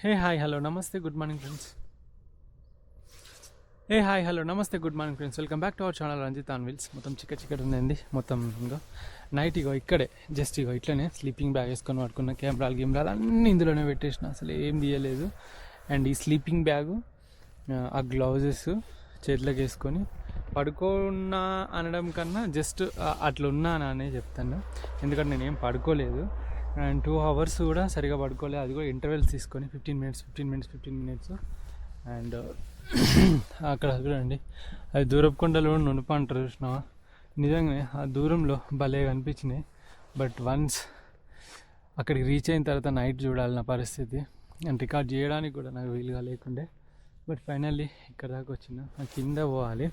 హే hi hello నమస్తే good morning friends. Hey hi hello నమస్తే good morning friends. Welcome back to our channel Ranjith on wheels. మొత్తం చికెట్ ఉందండి. మొత్తం ఇంకో నైట్ ఇగో ఇక్కడే జస్ట్ ఇగో ఇట్లనే స్లీపింగ్ బ్యాగ్ వేసుకొని పడుకున్న. కెమెరాలు అన్నీ ఇందులోనే పెట్టేసిన, అసలు ఏం తీయలేదు. అండ్ ఈ స్లీపింగ్ బ్యాగు, ఆ గ్లౌజెస్ చేతిలోకి వేసుకొని పడుకున్నా అనడం కన్నా జస్ట్ అట్లా ఉన్నాను అనే చెప్తాను. ఎందుకంటే నేనేం పడుకోలేదు అండ్ 2 hours కూడా సరిగా పడుకోలేదు. అది కూడా ఇంటర్వెల్స్ తీసుకొని 15 minutes. అండ్ అక్కడ చూడండి, అది దూరపు కొండలు నునుప అంటారు చూసినావా, నిజంగానే ఆ దూరంలో భలే కనిపించినాయి. బట్ వన్స్ అక్కడికి రీచ్ అయిన తర్వాత నైట్ చూడాలి నా పరిస్థితి. అండ్ రికార్డ్ చేయడానికి కూడా నాకు వీలుగా లేకుండే. బట్ ఫైనల్లీ ఇక్కడ దాకా వచ్చిన. కింద పోవాలి.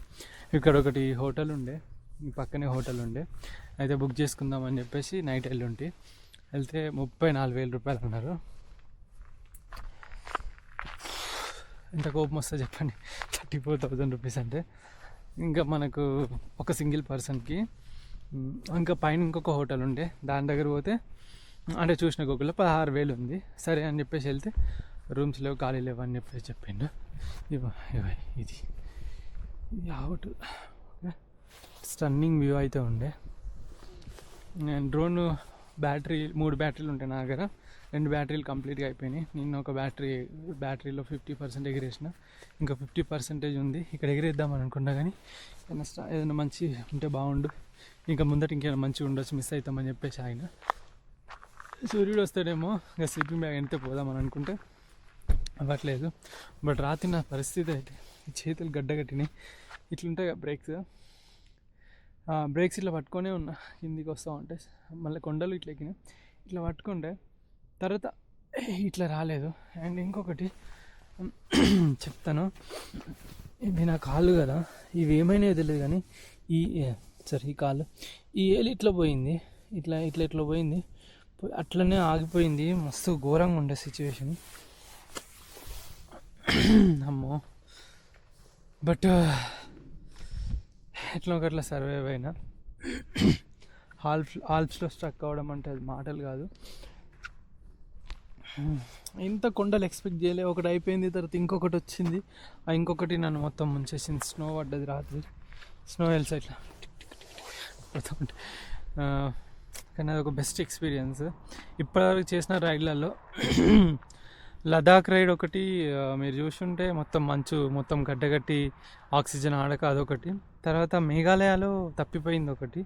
ఇక్కడ ఒకటి హోటల్ ఉండే, ఈ పక్కనే హోటల్ ఉండే, అయితే బుక్ చేసుకుందామని చెప్పేసి నైట్ వెళ్తే 34,000 రూపాయలు అన్నారు. ఎంత కోపం వస్తే చెప్పండి, 34,000 రూపీస్ అంటే. ఇంకా మనకు ఒక సింగిల్ పర్సన్కి. ఇంకా పైన ఇంకొక హోటల్ ఉండే, దాని దగ్గర పోతే అంటే చూసిన గూగుల్లో 16,000 ఉంది. సరే అని చెప్పేసి వెళ్తే రూమ్స్ లేవు, ఖాళీ లేవు అని చెప్పేసి చెప్పిండు. ఇది హోటల్. స్టన్నింగ్ వ్యూ అయితే ఉండే. నేను డ్రోన్ బ్యాటరీ 3 బ్యాటరీలు ఉంటాయి నా దగ్గర. 2 బ్యాటరీలు కంప్లీట్గా అయిపోయినాయి. నిన్న ఒక బ్యాటరీలో 50% ఎగిరేసిన, ఇంకా 50% ఉంది. ఇక్కడ ఎగిరేద్దామని అనుకున్నా కానీ ఏదైనా మంచి ఉంటే బాగుండు, ఇంకా ముందట ఇంకేమైనా మంచిగా ఉండొచ్చు, మిస్ అవుతామని చెప్పేసి ఆయన. సూర్యుడు వస్తాడేమో ఇంకా స్లీపింగ్ బ్యాగ్ ఎంతే పోదామని అనుకుంటే అవ్వట్లేదు. బట్ రాత్రి నా పరిస్థితి అయితే చేతులు గడ్డగట్టినాయి. ఇట్లుంటాయి బ్రేక్స్ ఇట్లా పట్టుకొనే ఉన్నా. కిందికి వస్తూ ఉంటే మళ్ళీ కొండలు ఇట్లా ఎక్కినాయి. ఇట్లా పట్టుకుంటే తర్వాత ఇట్లా రాలేదు. అండ్ ఇంకొకటి చెప్తాను, ఇవి నా కాళ్ళు కదా, ఇవి ఏమైనా తెలియదు కానీ ఈ కాళ్ళు, ఈ ఏలు ఇట్లా పోయింది, ఇట్లా పోయింది, అట్లనే ఆగిపోయింది. మస్తు ఘోరంగా ఉండే సిచ్యువేషన్. అమ్మో. బట్ ఎట్లా ఒకట్లా సర్వైవ్ అయినా. ఆల్ప్స్లో స్ట్రక్ అవ్వడం అంటే అది మాటలు కాదు. ఇంత కొండలు ఎక్స్పెక్ట్ చేయలే. ఒకటి అయిపోయింది, తర్వాత ఇంకొకటి వచ్చింది. ఆ ఇంకొకటి నన్ను మొత్తం ముంచేసింది. స్నో పడ్డది రాత్రి, స్నో వెల్స్ ఇట్లా పడుతుంటే. కానీ అది ఒక బెస్ట్ ఎక్స్పీరియన్స్ ఇప్పటివరకు చేసిన రైడ్లలో. లదాఖ్ రైడ్ ఒకటి మీరు చూసుంటే, మొత్తం మంచు మొత్తం గడ్డగట్టి ఆక్సిజన్ ఆడక అదొకటి. తర్వాత మేఘాలయలో తప్పిపోయింది ఒకటి.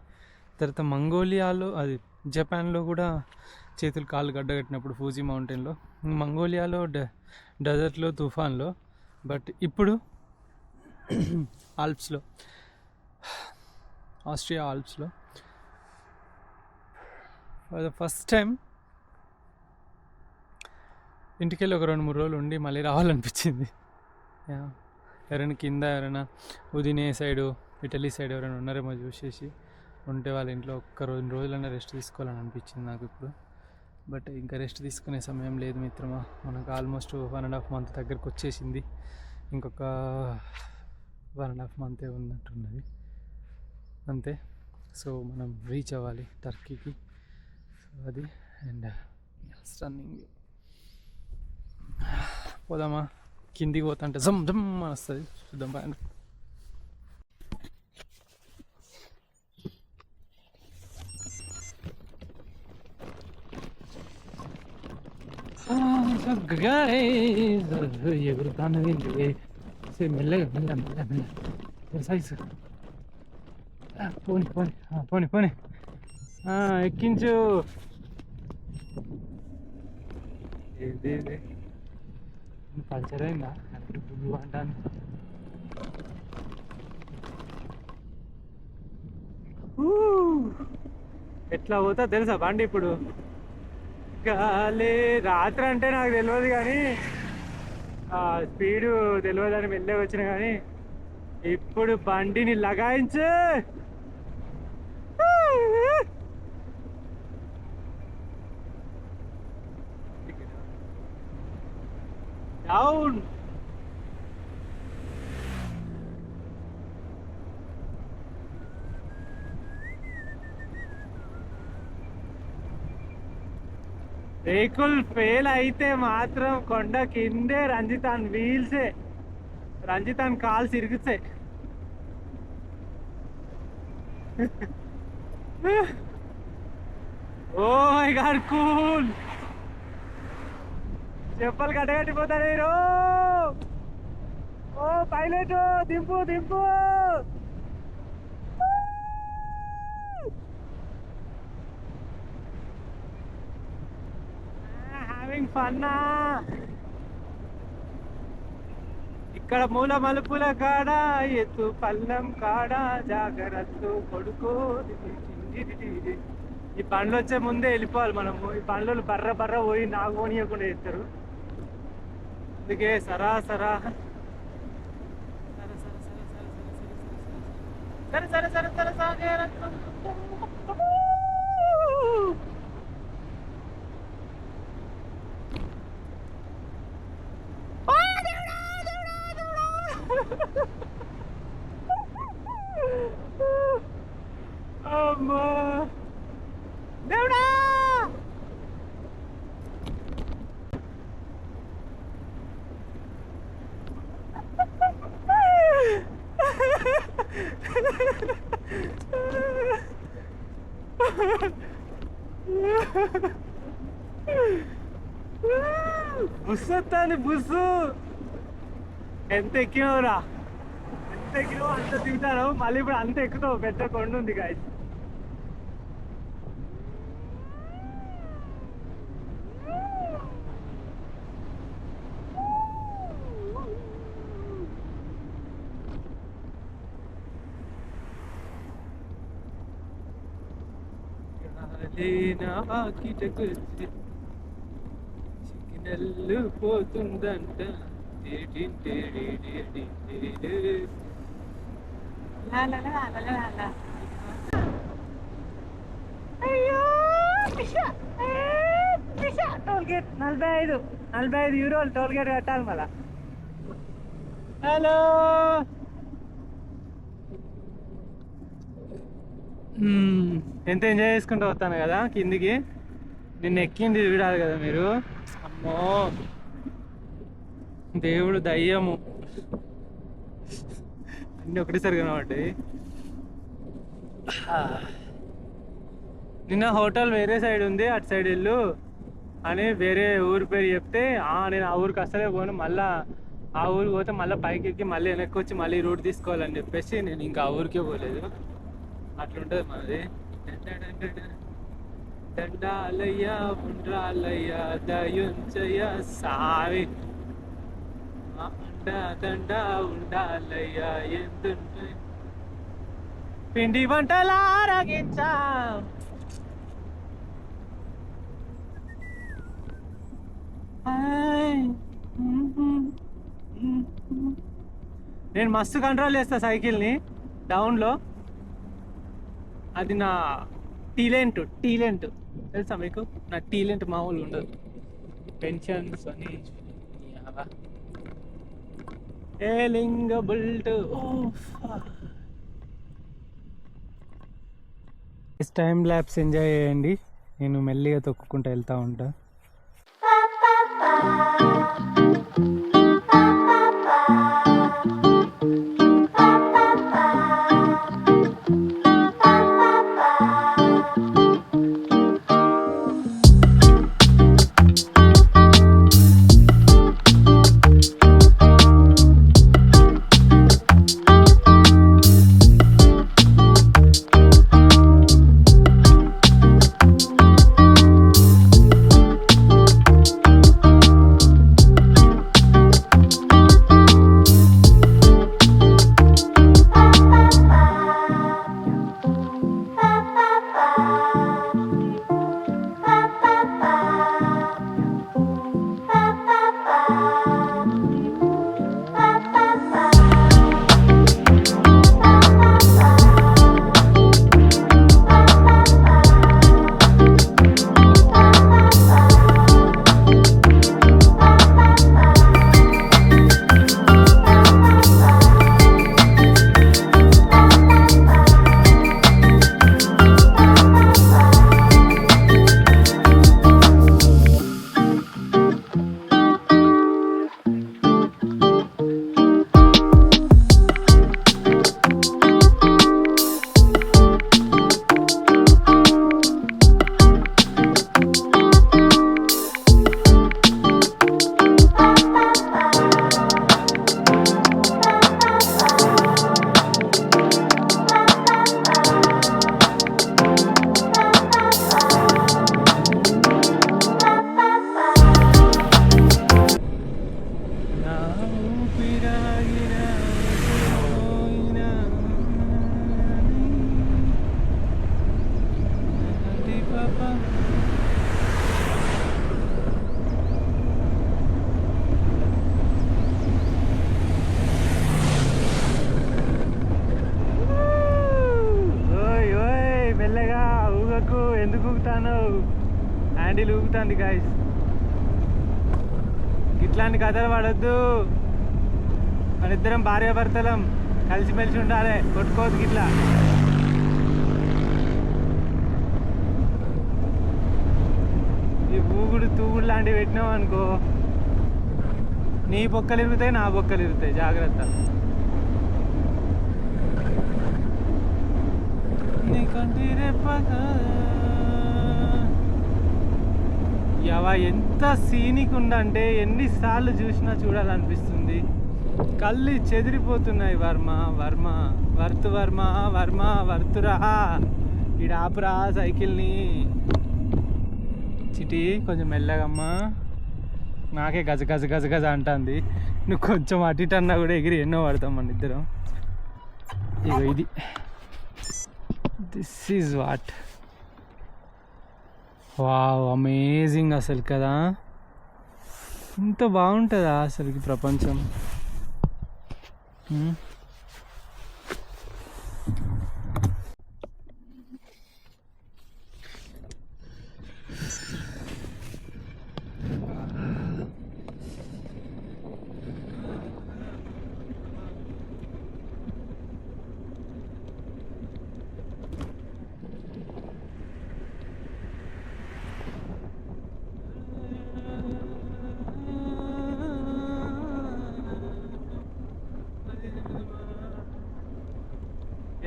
తర్వాత మంగోలియాలో, అది జపాన్లో కూడా చేతులు కాళ్ళు గడ్డగట్టినప్పుడు ఫూజీ మౌంటైన్లో. మంగోలియాలో డెజర్ట్లో తుఫాన్లో. బట్ ఇప్పుడు ఆల్ప్స్లో, ఆస్ట్రియా ఆల్ప్స్లో ఫర్ ద ఫస్ట్ టైం ఇంటికెళ్ళి ఒక 2-3 రోజులు ఉండి మళ్ళీ రావాలనిపించింది. ఎవరైనా కింద ఎవరైనా ఉదినే సైడు, ఇటలీ సైడ్ ఎవరైనా ఉన్నారేమో చూసేసి ఉంటే వాళ్ళ ఇంట్లో 1-2 రోజులైనా రెస్ట్ తీసుకోవాలని అనిపించింది నాకు ఇప్పుడు. బట్ ఇంకా రెస్ట్ తీసుకునే సమయం లేదు మిత్రమా. మనకు ఆల్మోస్ట్ 1.5 month దగ్గరకు వచ్చేసింది. ఇంకొక 1.5 month ఉన్నట్టున్నది అంతే. సో మనం రీచ్ అవ్వాలి టర్కీకి. సో అది. And stunning. పోదామా? కిందికి పోతా అంటే జమ్ జమ్ వస్తుంది. చూద్దాం పైన. ఎగురుతాను మెల్లగా సైజు. పోనీ ఎక్కించు. పంచర్ అయిందా పువ్వు అంటాను. ఎట్లా పోతా తెలుసా బండి ఇప్పుడు. రాత్రి అంటే నాకు తెలియదు కానీ స్పీడు తెలియదు అని మెల్లగా వచ్చిన, కానీ ఇప్పుడు బండిని లగాయించు. డౌన్. వెహికల్ ఫెయిల్ అయితే మాత్రం కొండ కిందే రంజితాన్ వీల్సే, రంజితాన్ కాల్స్ ఇరుగుతాయి. Oh my god cool. చెప్పలు కట్టగట్టిపోతారు మీరు. ఓ పైలట్ దింపు దింపు. హ్యావింగ్ ఫన్నా. ఇక్కడ మూల మలుపుల కాడ ఎత్తు పల్లం కాడ జాగ్రత్త కొడుకో. ఈ బండ్లు వచ్చే ముందే వెళ్ళిపోవాలి మనము. ఈ బండ్లు బర్ర బర్ర పోయి నాకు పోనీయకుండా చేస్తారు. అందుకే సరా సరా సరే సరే సరే సరే సరే. అమ్మా దేవుడా. బుస్సు వస్తుంది బుస్సు. ఎంత ఎక్కినావురా, ఎంత ఎక్కినావు అంత దిగుతాను. మళ్ళీ ఇప్పుడు అంత ఎక్కుతావు. పెద్ద కొండ ఉంది గాయ. చికినల్లు పోతుందంట. అయ్యో టోల్ గేట్ 45 యూరోలు టోల్ గేట్ కట్టాలి మళ్ళా. హలో ఎంత ఎంజాయ్ చేసుకుంటూ వస్తాను కదా కిందికి. నిన్న ఎక్కింది చూడాలి కదా మీరు. అమ్మో దేవుడు దయ్యము అన్నీ ఒకటేసారి కనబడ్డాయి. నిన్న హోటల్ వేరే సైడ్ ఉంది, అటు సైడ్ వెళ్ళు అని వేరే ఊరి పేరు చెప్తే నేను ఆ ఊరికి అసలే పోను, మళ్ళీ ఆ ఊరికి పోతే మళ్ళీ పైకి ఎక్కి మళ్ళీ వెనక్కి వచ్చి మళ్ళీ రూట్ తీసుకోవాలని చెప్పేసి నేను ఇంకా ఆ ఊరికే పోలేదు. అట్లుంటుంది మనది. దండాలయ్యా ఉండ్రాలయ్యా దయుంచయ్యా సావి అండా దండా ఉండాలయ్యా ఎందుంటే పిండి వంటలా ఆరగించా. నేను మస్తు కంట్రోల్ చేస్తా సైకిల్ని డౌన్లో. అది నా టీలెంట్ తెలుసా మీకు? నా టీలెంట్ మామూలు ఉండదు. పెన్షన్స్ అని టైం ల్యాప్స్ ఎంజాయ్ చేయండి. నేను మెల్లిగా తొక్కుకుంటూ వెళ్తూ ఉంటా. హ్యాండిల్ ఊగుతుంది గాయస్. ఇట్లాంటి కథలు పడద్దు. మన ఇద్దరం భార్యాభర్తలం, కలిసిమెలిసి ఉండాలి, కొట్టుకోవద్దు ఇట్లా. ఈ ఊగుడు తూగుడు లాంటివి పెట్టినావు అనుకో, నీ బొక్కలు ఇరుగుతాయి, నా బొక్కలు ఇరుగుతాయి. జాగ్రత్త. నీకంటే రేపగా ఎంత సీనిక్ ఉందంటే ఎన్నిసార్లు చూసినా చూడాలనిపిస్తుంది. కళ్ళు చెదిరిపోతున్నాయి. వర్మ వర్మ వర్తు వర్మ వర్మ వర్తురా, ఈడ ఆపురా సైకిల్ని. చిటి కొంచెం మెల్లగమ్మా, నాకే గజ గజ గజ గజ అంటుంది. నువ్వు కొంచెం అటు ఇటు అన్నా కూడా ఎగిరి ఎన్నో పడతాం మన ఇద్దరం. ఇగో ఇది, this is what. Wow, amazing అసలు కదా. ఇంత బాగుంటుందా అసలుకి ప్రపంచం?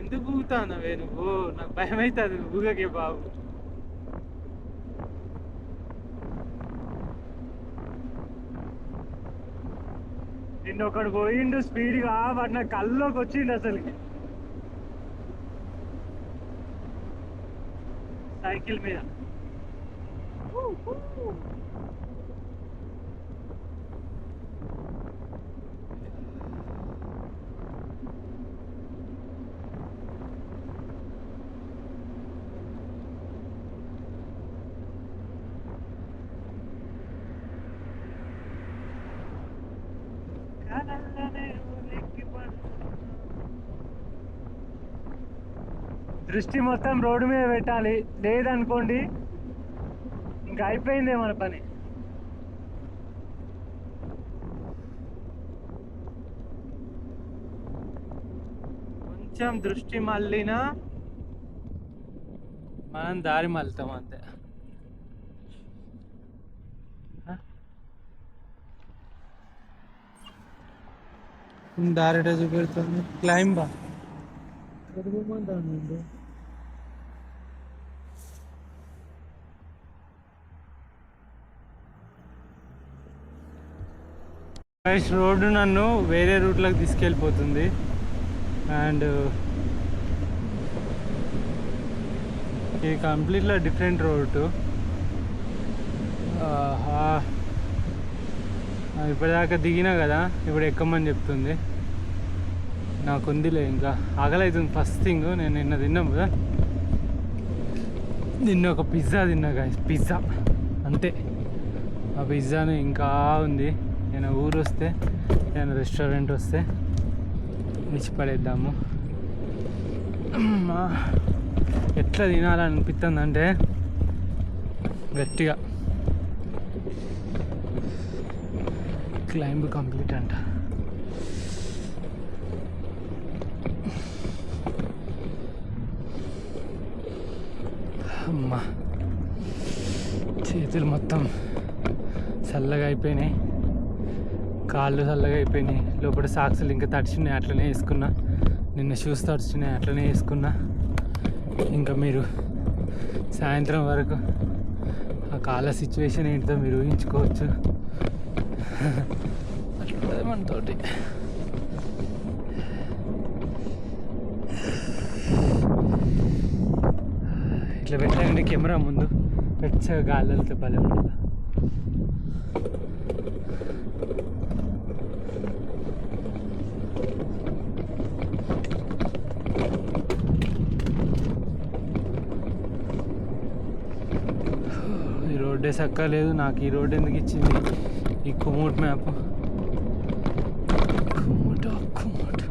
ఎందుకు ఊగుతానవే నువ్వు? నాకు భయం అవుతుంది, ఊగకే బాబు. నిన్న ఒకడు పోయిండు స్పీడ్గా, వాడు నా కల్లోకి వచ్చిండు అసలుకి సైకిల్ మీద. దృష్టి మొత్తం రోడ్డు మీద పెట్టాలి, లేదనుకోండి ఇంకా అయిపోయిందే మన పని. కొంచెం దృష్టి మళ్ళినా మనం దారి మళ్తాం అంతే. దారిట చూపెడుతుంది. క్లైంబా రోడ్డు నన్ను వేరే రూట్లోకి తీసుకెళ్ళిపోతుంది. అండ్ ఇది కంప్లీట్గా డిఫరెంట్ రోడ్డు. ఇప్పటిదాకా దిగినా కదా, ఇప్పుడు ఎక్కమని చెప్తుంది. నాకు ఉందిలే, ఇంకా ఆకలవుతుంది. ఫస్ట్ థింగ్, నేను నిన్న తిన్నాం కదా, నిన్న ఒక పిజ్జా తిన్నా గాయస్, పిజ్జా అంతే. ఆ పిజ్జాని ఇంకా ఉంది. నేను ఊరు వస్తే, నేను రెస్టారెంట్ వస్తే ఇచ్చి పడేద్దాము. ఎట్లా తినాలనిపిస్తుంది అంటే గట్టిగా. క్లైంబ్ కంప్లీట్ అంట. అమ్మా, చేతులు మొత్తం చల్లగా అయిపోయినాయి, కాళ్ళు చల్లగా అయిపోయినాయి. లోపల సాక్సులు ఇంకా తడిచినాయి, అట్లనే వేసుకున్నా. నిన్న షూస్ తడిచినాయి, అట్లనే వేసుకున్నా. ఇంకా మీరు సాయంత్రం వరకు ఆ కాళ్ళ సిచ్యువేషన్ ఏంటిదో మీరు ఊహించుకోవచ్చు. అట్లా మనతోటి ఇట్లా పెట్టండి కెమెరా ముందు, వెచ్చగా గాలితో భలే ఉంటుంది. ఈ రోడ్డే సక్కలేదు. నాకు ఈ రోడ్ ఎందుకు ఇచ్చింది ఈ కుమూట్ మ్యాప్? కుమూట్ కుమూట్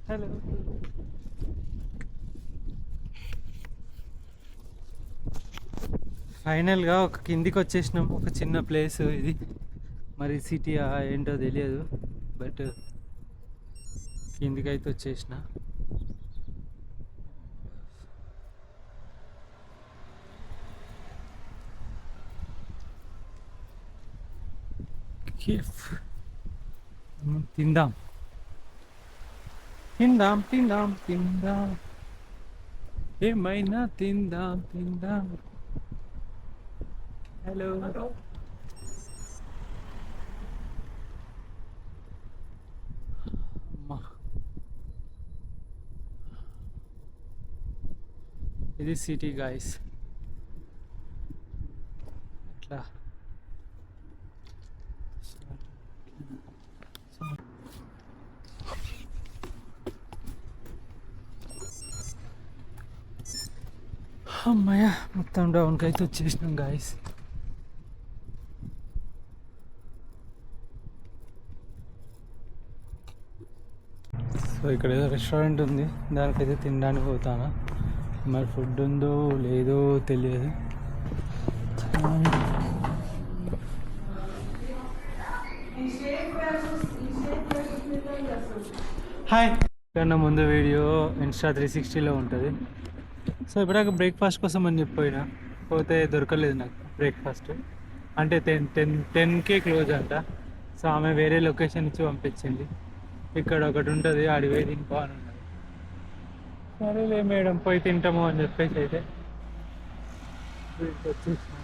హలో. ఫైనల్గా ఒక కిందికి వచ్చేసినాం. ఒక చిన్న ప్లేస్ ఇది, మరి సిటీ ఏంటో తెలియదు, బట్ కిందికి అయితే వచ్చేసిన. తిందాం తిందాం తిందాం తిందాం, ఏమైనా తిందాం తిందాం. హలో. అమ్మా, ఇది సిటీ గాయస్. ఇట్లా అమ్మయ్య, మొత్తం డౌన్కి అయితే వచ్చేసినాం గాయస్. సో ఇక్కడ ఏదో రెస్టారెంట్ ఉంది, దానికైతే తినడానికి పోతాను. మరి ఫుడ్ ఉందో లేదో తెలియదు. హాయ్. కన్నా ముందు వీడియో ఇన్స్టా 360లో ఉంటుంది. సో ఇప్పుడాక బ్రేక్ఫాస్ట్ కోసం అని చెప్పిపోయినా, పోతే దొరకలేదు నాకు బ్రేక్ఫాస్ట్. అంటే 10కే క్లోజ్ అంట. సో ఆమె వేరే లొకేషన్ ఇచ్చి పంపించింది. ఇక్కడ ఒకటి ఉంటుంది, ఆడిపోయి తినుకో అని ఉన్నది. సరేలే మేడం, పోయి తింటాము అని చెప్పేసి అయితే వచ్చేసినాం.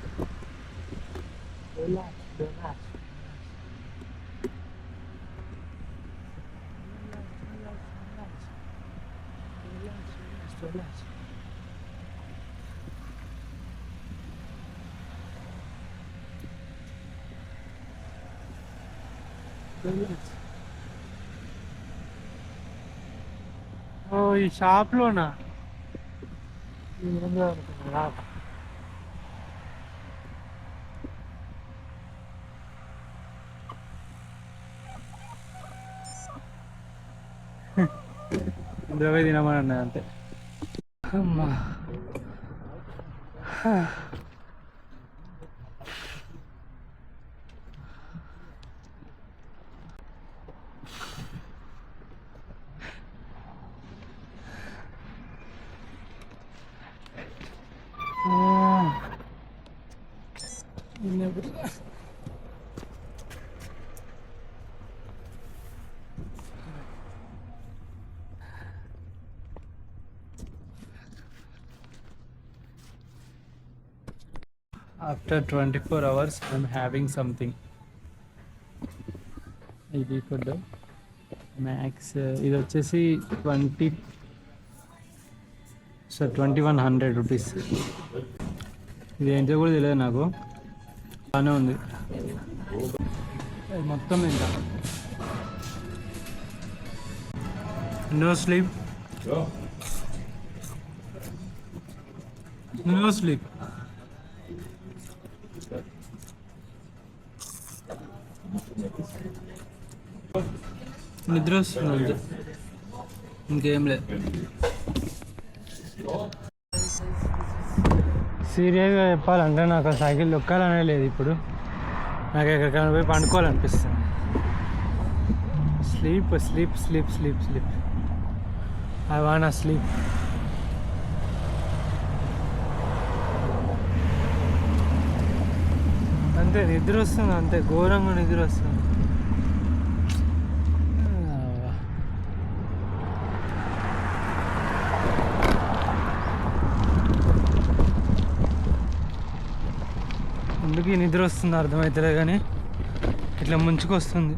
ఓ, ఈ షాప్లోనా? ఇందులో పోయి తినమని అన్నది అంతే. అమ్మా, after 24 hours I'm having something. ఇది ఫుడ్ మ్యాక్స్, ఇది వచ్చేసి 2100 రూపీస్. ఇది ఏంటో కూడా తెలియదు నాకు, బాగానే ఉంది. మొత్తం ఎంత? No sleep, no sleep. నిద్ర వస్తుంది అంతే, ఇంకేం లేదు. సీరియస్గా చెప్పాలంటే నాకు సైకిల్ దొక్కాలనే లేదు ఇప్పుడు. నాకు ఎక్కడికైనా పోయి పండుకోవాలనిపిస్తుంది. Sleep sleep sleep sleep sleep, I want sleep. అంతే, నిద్ర వస్తుంది అంతే, ఘోరంగా నిద్ర వస్తుంది. ఎందుకు నిద్ర వస్తుంది అర్థమవుతలే, కానీ ఇట్లా ముంచుకొస్తుంది.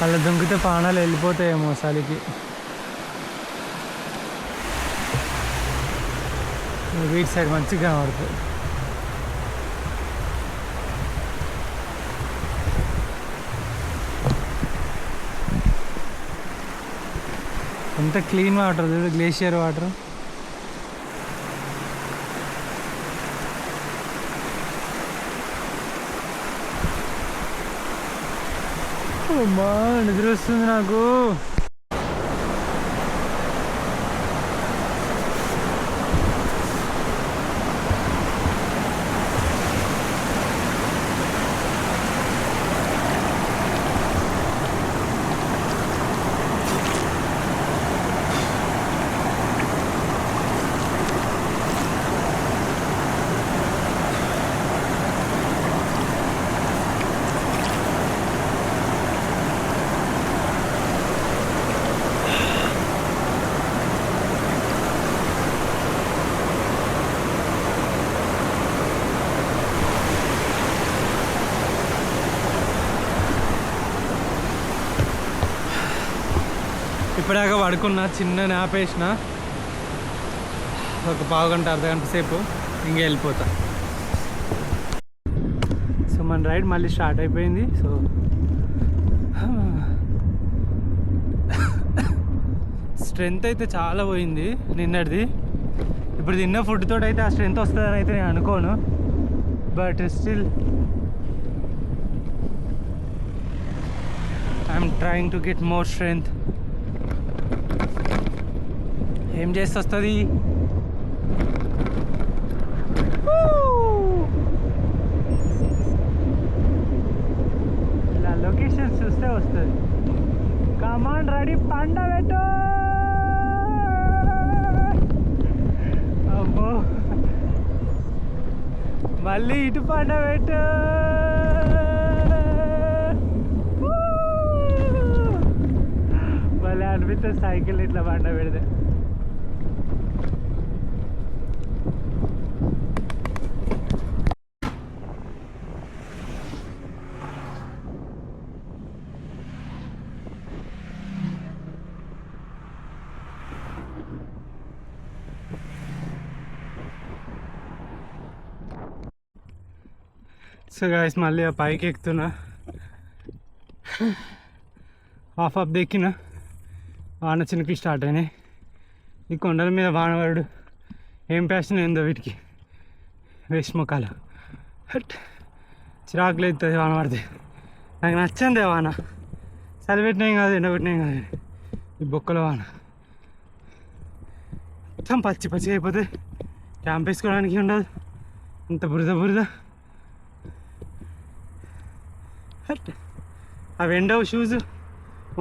అలా దుంకితే ప్రాణాలు వెళ్ళిపోతాయేమో చలికి. వీటి సైడ్ మంచిగా కనబడుతుంది. ఎంత క్లీన్ వాటర్ చూడు, గ్లేషియర్ వాటర్. అమ్మా నిద్ర వస్తుంది నాకు. ఇప్పటిదాకా పడుకున్నా, చిన్న నాప్ వేసిన, ఒక పావుగంట అర్ధగంట సేపు ఇంక వెళ్ళిపోతా. సో మన రైడ్ మళ్ళీ స్టార్ట్ అయిపోయింది. సో స్ట్రెంత్ అయితే చాలా పోయింది నిన్నటిది. ఇప్పుడు తిన్న ఫుడ్ తోటి అయితే ఆ స్ట్రెంత్ వస్తుందని అయితే నేను అనుకోను. But still I'm trying to get more strength. ఏం చేసి వస్తుంది. ఇలా లొకేషన్ చూస్తే వస్తుంది. కమాండ్ రెడీ, పండ పెట్టు. అమ్మో మళ్ళీ ఇటు పండ పెట్టు. మళ్ళీ అనిపిస్తుంది సైకిల్ ఇట్లా పండ పెడితే. సో గాయస్ మళ్ళీ ఆ పైకి ఎక్కుతున్నా. హాఫ్ ఎక్కిన వాన చినుకులు స్టార్ట్ అయినాయి. ఈ కొండల మీద వానవాడు ఏం ప్యాషన్ ఏందో వీటికి, వేస్ట్ మొక్కలు. హట్ చిరాకులు అవుతుంది వాన పడితే. నాకు నచ్చంది వాన. చలి పెట్టినాం కాదు, ఎండ పెట్టినాం కాదు, ఈ బొక్కల వాన మొత్తం పచ్చి పచ్చి అయిపోతే క్యాంప్ వేసుకోవడానికి ఉండదు, అంత బురద బురద. అవి ఎండవు షూస్,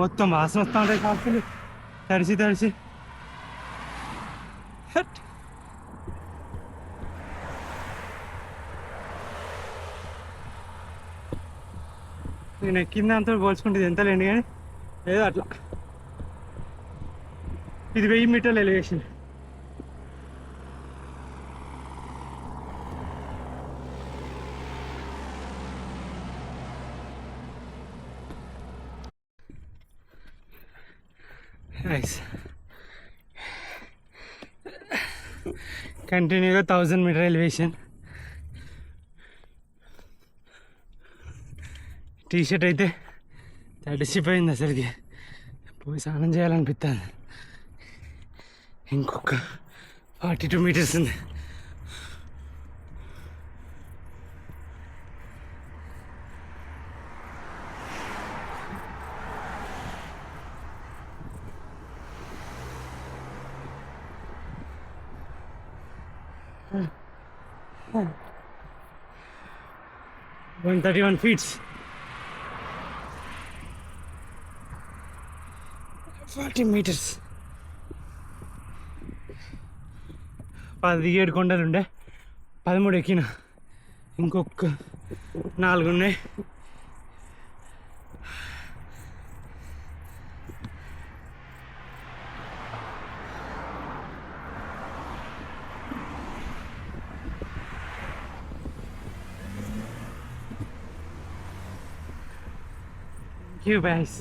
మొత్తం వాసన వస్తూ ఉంటాయి, కాకులు తడిసి తడిసి. నేను ఎక్కిన దాంతో పోల్చుకుంటే ఎంత లేండి, కానీ ఏదో అట్లా. ఇది 1000 మీటర్ల ఎలివేషన్. నైస్. కంటిన్యూగా 1000 మీటర్ ఎలివేషన్. టీషర్ట్ అయితే తడిసిపోయింది అసలుకి, పోయి స్నానం చేయాలనిపిస్తుంది. ఇంకొక 42 మీటర్స్ ఉంది. Hmm. 131 feet. 40 meters. 17 కొండలు ఉండే, 13 ఎక్కిన, ఇంకొక 4 ఉన్నాయి. You guys.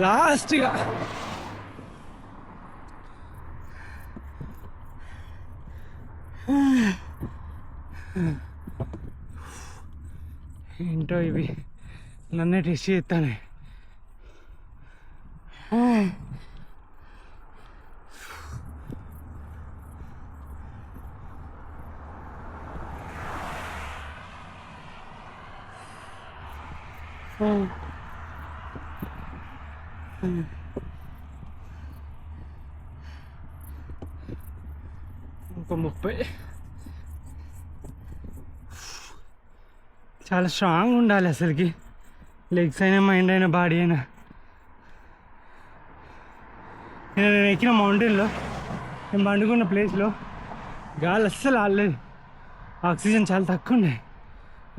లాస్ట్గా ఏంటో ఇవి నన్నే టెస్ట్ చేస్తానే. ఇంకో 30. చాలా స్ట్రాంగ్ ఉండాలి అసలుకి, లెగ్స్ అయినా మైండ్ అయినా బాడీ అయినా. నేను ఎక్కిన మౌంటైన్లో, నేను పండుకున్న ప్లేస్లో గాలి అస్సలు ఆడలేదు, ఆక్సిజన్ చాలా తక్కువ ఉన్నాయి.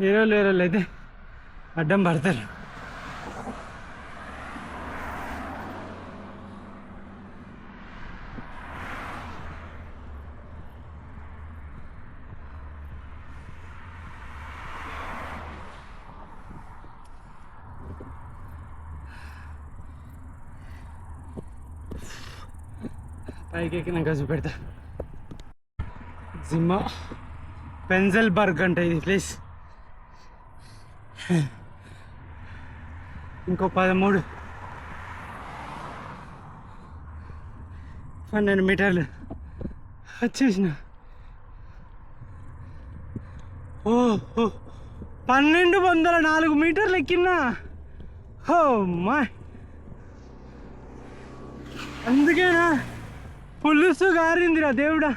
ఏరోళ్ళు అయితే అడ్డం పడతారు. పైకి ఎక్కినాక చూపెడతా. జిమ్మా పెన్జల్బర్గ్ అంటే ఇది ప్లేస్. ఇంకో 13 12 మీటర్లు వచ్చేసిన. 1204 మీటర్లు ఎక్కినా. ఓ మా, అందుకేనా పులుసు గారిందిరా దేవుడా.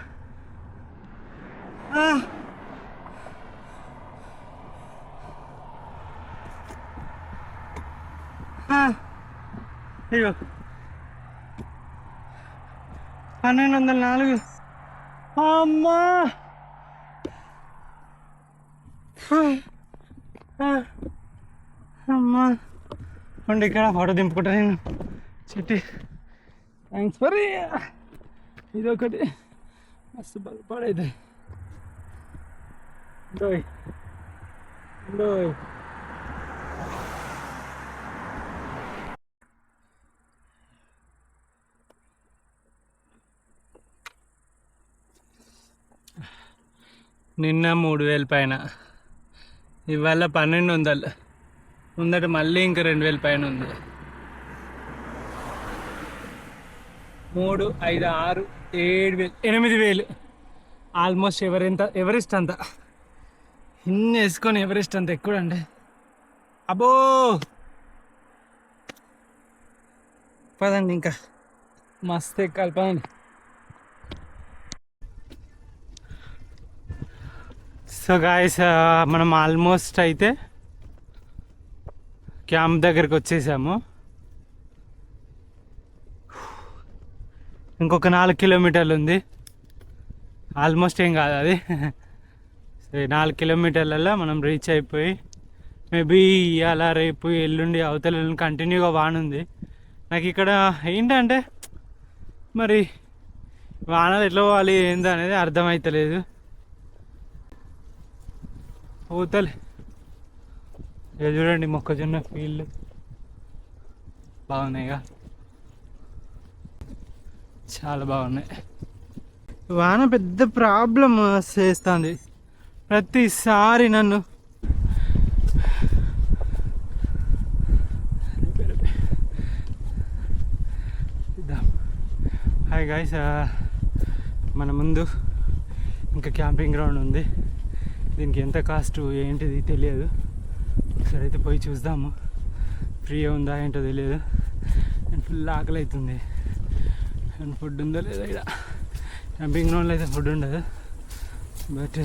ఇగో 1204. అమ్మా అమ్మా ఉండి ఇక్కడ ఫోటో దింపుకుంటా నేను. చెట్టి థ్యాంక్స్ ఫర్ ఇదొకటి మస్తు బలపడైతే. నిన్న 3000 పైన, ఇవాళ 1200. ముందట మళ్ళీ ఇంకా 2000 పైన ఉంది. 3, 5, 6, 7,000, 8,000 ఆల్మోస్ట్. ఎవరెస్ట్ అంత ఇన్ని వేసుకొని ఎవరెస్ట్ అంత ఎక్కువ అంటే అబ్బో. పదండి ఇంకా మస్తు ఎక్కాలి, పదండి. సో గాయస్, మనం ఆల్మోస్ట్ అయితే క్యాంప్ దగ్గరికి వచ్చేసాము. ఇంకొక 4 కిలోమీటర్లు ఉంది. ఆల్మోస్ట్ ఏం కాదు అది. 4 కిలోమీటర్లలో మనం రీచ్ అయిపోయి, మేబీ అలా రేపు ఎల్లుండి అవతల కంటిన్యూగా వాన ఉంది. నాకు ఇక్కడ ఏంటంటే మరి వానలు ఎట్లా పోవాలి ఏంది అనేది అర్థమవుతలేదు. అవతలే చూడండి మొక్కజొన్న ఫీల్డ్ బాగున్నాయిగా, చాలా బాగున్నాయి. వాన పెద్ద ప్రాబ్లం చేస్తుంది ప్రతిసారి నన్ను. హాయ్ గాయ్స్, మన ముందు ఇంకా క్యాంపింగ్ గ్రౌండ్ ఉంది. దీనికి ఎంత కాస్ట్ ఏంటిది తెలియదు. ఒకసారి అయితే పోయి చూద్దాము. ఫ్రీగా ఉందా ఏంటో తెలియదు. అండ్ ఫుల్ ఆకలి అవుతుంది. అండ్ ఫుడ్ ఉందో లేదో. ఇక్కడ క్యాంపింగ్ గ్రౌండ్లో అయితే ఫుడ్ ఉండదు, బట్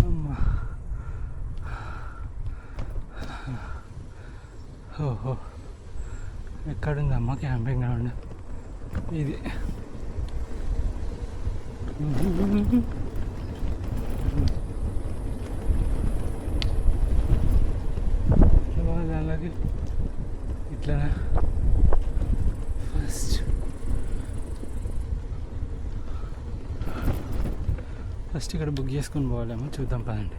అమ్మా, ఓహో ఎక్కడుందమ్మా క్యాంపింగ్ గ్రౌండ్ ఇది? దానిలోకి ఇట్లా ఫస్ట్ ఫస్ట్ ఇక్కడ బుక్ చేసుకొని పోవాలేమో, చూద్దాం పదండి.